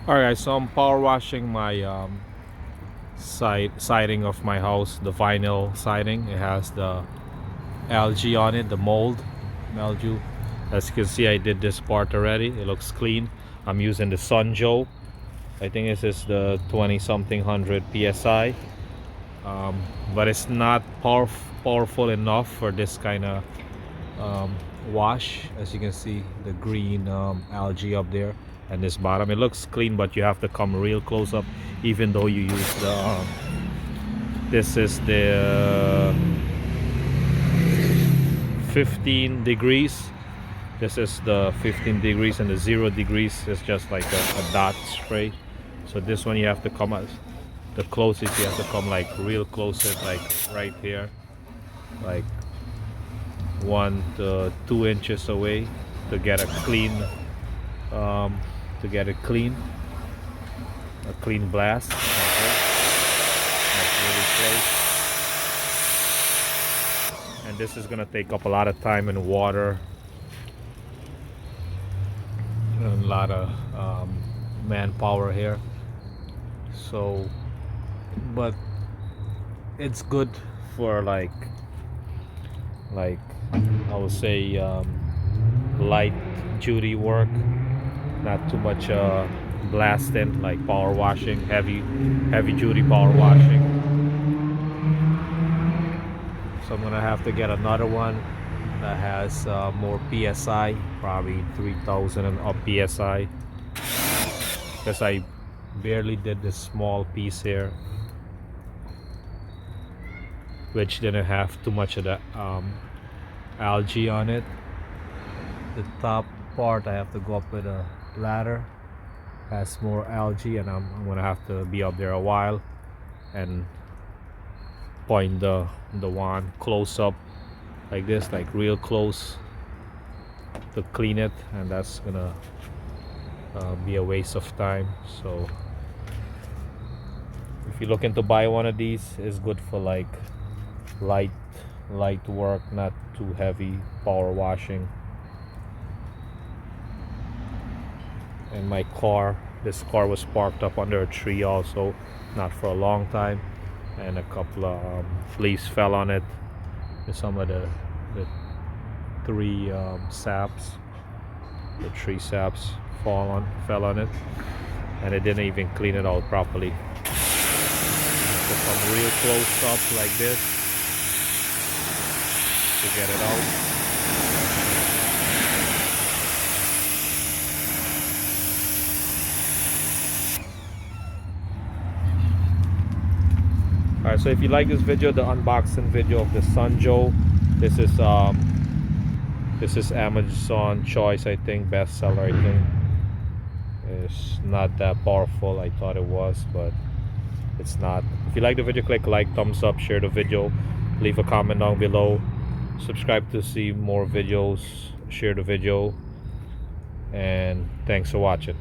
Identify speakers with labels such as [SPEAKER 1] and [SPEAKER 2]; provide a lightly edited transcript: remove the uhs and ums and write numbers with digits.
[SPEAKER 1] Alright, so I'm power washing my siding of my house, the vinyl siding. It has the algae on it, the mold, mildew. As you can see, I did this part already. It looks clean. I'm using the Sunjo. I think this is the 20 something hundred psi, but it's not powerful enough for this kind of um, wash. As you can see, the green algae up there and this bottom, it looks clean, but you have to come real close up even though you use the this is the 15 degrees. This is the 15 degrees, and the 0 degrees is just like a dot spray. So this one you have to come at the closest. You have to come like real close, like right here, like 1 to 2 inches away to get a clean to get it clean, a clean blast like this, like really close. And this is gonna take up a lot of time and water and a lot of manpower here. So, but it's good for like I would say light duty work, not too much blasting, like power washing, heavy duty power washing. So I'm gonna have to get another one that has more psi, probably 3000 and up psi, because I barely did this small piece here, which didn't have too much of the algae on it. The top part I have to go up with a ladder, has more algae, and I'm gonna have to be up there a while and point the wand close up like this, like real close, to clean it, and that's gonna be a waste of time. So if you're looking to buy one of these, it's good for like light work, not too heavy power washing. And my car, this car was parked up under a tree also, not for a long time, and a couple of leaves fell on it. Some of the tree saps fell on it, and it didn't even clean it out properly. So come real close up like this to get it out. Alright, so if you like this video, the unboxing video of the Sunjo, this is Amazon choice, I think, bestseller. I think it's not that powerful. I thought it was, but it's not. If you like the video, click like, thumbs up, share the video, leave a comment down below, subscribe to see more videos, share the video, and thanks for watching.